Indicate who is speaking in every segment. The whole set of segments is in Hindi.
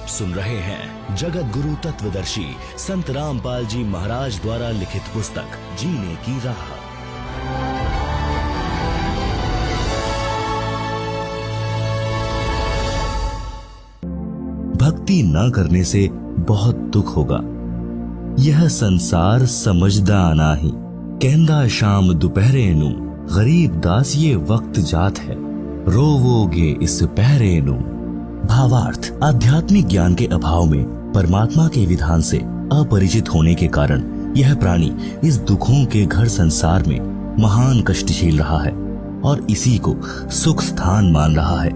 Speaker 1: सुन रहे हैं जगत गुरु तत्वदर्शी संत रामपाल जी महाराज द्वारा लिखित पुस्तक जीने की राह। भक्ति न करने से बहुत दुख होगा, यह संसार समझदा नाही। कहंदा शाम दोपहरे नू, गरीब दास ये वक्त जात है, रोवोगे इस पहरे नू। भावार्थ, आध्यात्मिक ज्ञान के अभाव में परमात्मा के विधान से अपरिचित होने के कारण यह प्राणी इस दुखों के घर संसार में महान कष्ट झेल रहा है और इसी को सुख स्थान मान रहा है।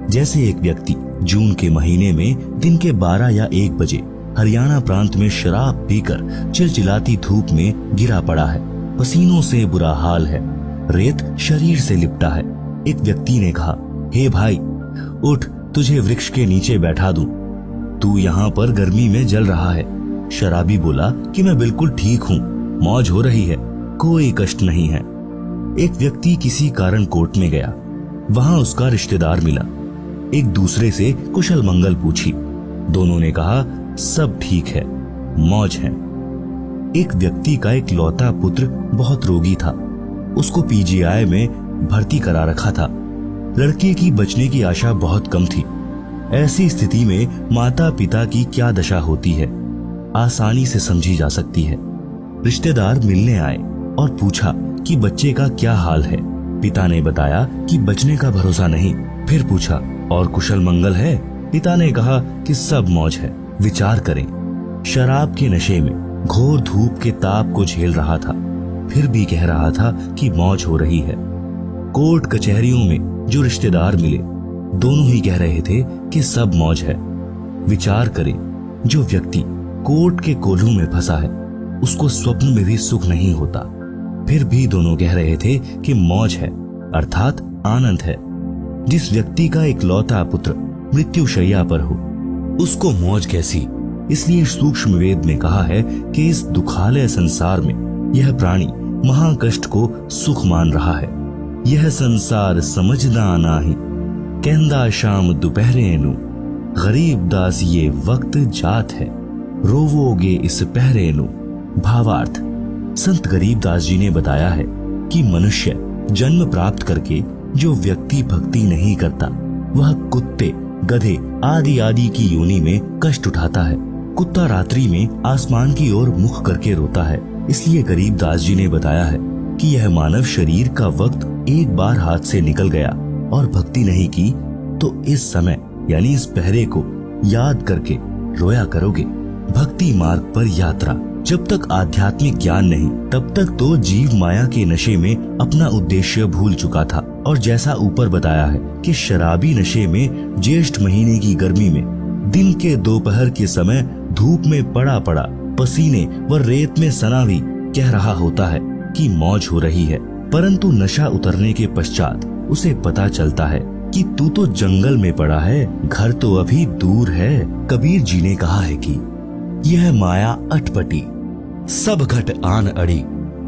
Speaker 1: जैसे एक व्यक्ति जून के महीने में दिन के 12 या 1 बजे हरियाणा प्रांत में शराब पीकर चिलचिलाती धूप में गिरा पड़ा है, पसीनों से बुरा हाल है, रेत शरीर से लिपटा है। एक व्यक्ति ने कहा, हे भाई उठ, तुझे वृक्ष के नीचे बैठा दूं, तू यहाँ पर गर्मी में जल रहा है। शराबी बोला कि मैं बिल्कुल ठीक हूँ, मौज हो रही है, कोई कष्ट नहीं है। एक व्यक्ति किसी कारण कोर्ट में गया, वहां उसका रिश्तेदार मिला, एक दूसरे से कुशल मंगल पूछी। दोनों ने कहा सब ठीक है, मौज है। एक व्यक्ति का एक लौता पुत्र बहुत रोगी था, उसको पीजीआई में भर्ती करा रखा था। लड़के की बचने की आशा बहुत कम थी। ऐसी स्थिति में माता पिता की क्या दशा होती है आसानी से समझी जा सकती है। रिश्तेदार मिलने आए और पूछा कि बच्चे का क्या हाल है। पिता ने बताया कि बचने का भरोसा नहीं। फिर पूछा और कुशल मंगल है? पिता ने कहा कि सब मौज है। विचार करें, शराब के नशे में घोर धूप के ताप को झेल रहा था, फिर भी कह रहा था कि मौज हो रही है। कोर्ट कचहरियों में जो रिश्तेदार मिले, दोनों ही कह रहे थे कि सब मौज है। विचार करें, जो व्यक्ति कोर्ट के कोल्हू में फंसा है, उसको स्वप्न में भी सुख नहीं होता, फिर भी दोनों कह रहे थे कि मौज है, अर्थात आनंद है। जिस व्यक्ति का एक लौता पुत्र मृत्यु शैया पर हो, उसको मौज कैसी? इसलिए सूक्ष्म वेद में कहा है कि इस दुखालय संसार में यह प्राणी महाकष्ट को सुख मान रहा है। यह संसार समझदा नाही, कहंदा शाम दोपहरे नू, गरीब दास ये वक्त जात है, रोवोगे इस पहरे नू। भावार्थ, संत गरीब दास जी ने बताया है कि मनुष्य जन्म प्राप्त करके जो व्यक्ति भक्ति नहीं करता, वह कुत्ते, गधे आदि आदि की योनि में कष्ट उठाता है। कुत्ता रात्रि में आसमान की ओर मुख करके रोता है। इसलिए गरीब दास जी ने बताया है कि यह मानव शरीर का वक्त एक बार हाथ से निकल गया और भक्ति नहीं की तो इस समय यानी इस पहरे को याद करके रोया करोगे। भक्ति मार्ग पर यात्रा। जब तक आध्यात्मिक ज्ञान नहीं, तब तक तो जीव माया के नशे में अपना उद्देश्य भूल चुका था। और जैसा ऊपर बताया है कि शराबी नशे में ज्येष्ठ महीने की गर्मी में दिन के दोपहर के समय धूप में पड़ा पड़ा पसीने व रेत में सना भी कह रहा होता है कि मौज हो रही है, परंतु नशा उतरने के पश्चात उसे पता चलता है कि तू तो जंगल में पड़ा है, घर तो अभी दूर है। कबीर जी ने कहा है कि यह माया अटपटी, सब घट आन अड़ी,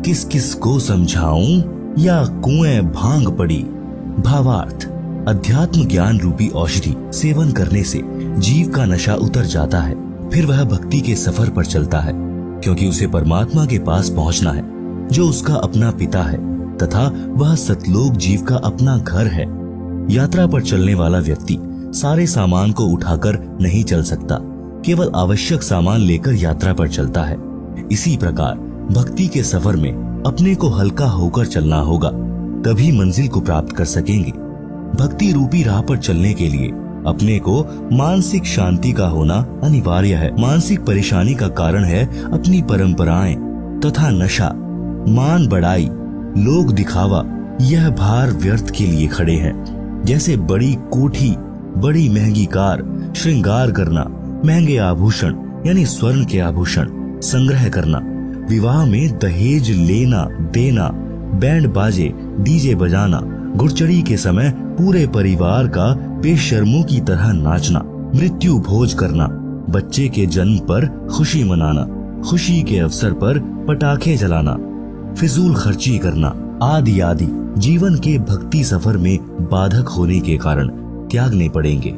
Speaker 1: किस किस को समझाऊं या कुएं भांग पड़ी। भावार्थ, अध्यात्म ज्ञान रूपी औषधि सेवन करने से जीव का नशा उतर जाता है, फिर वह भक्ति के सफर पर चलता है, क्योंकि उसे परमात्मा के पास पहुंचना है, जो उसका अपना पिता है तथा वह सतलोक जीव का अपना घर है। यात्रा पर चलने वाला व्यक्ति सारे सामान को उठाकर नहीं चल सकता, केवल आवश्यक सामान लेकर यात्रा पर चलता है। इसी प्रकार भक्ति के सफर में अपने को हल्का होकर चलना होगा, तभी मंजिल को प्राप्त कर सकेंगे। भक्ति रूपी राह पर चलने के लिए अपने को मानसिक शांति का होना अनिवार्य है। मानसिक परेशानी का कारण है अपनी परंपराएं तथा नशा, मान बढ़ाई, लोक दिखावा। यह भार व्यर्थ के लिए खड़े हैं। जैसे बड़ी कोठी, बड़ी महंगी कार, श्रृंगार करना, महंगे आभूषण यानी स्वर्ण के आभूषण संग्रह करना, विवाह में दहेज लेना देना, बैंड बाजे डीजे बजाना, गुड़चड़ी के समय पूरे परिवार का बेशर्मों की तरह नाचना, मृत्यु भोज करना, बच्चे के जन्म पर खुशी मनाना, खुशी के अवसर पर पटाखे जलाना, फिजूल खर्ची करना आदि आदि जीवन के भक्ति सफर में बाधक होने के कारण त्यागने पड़ेंगे।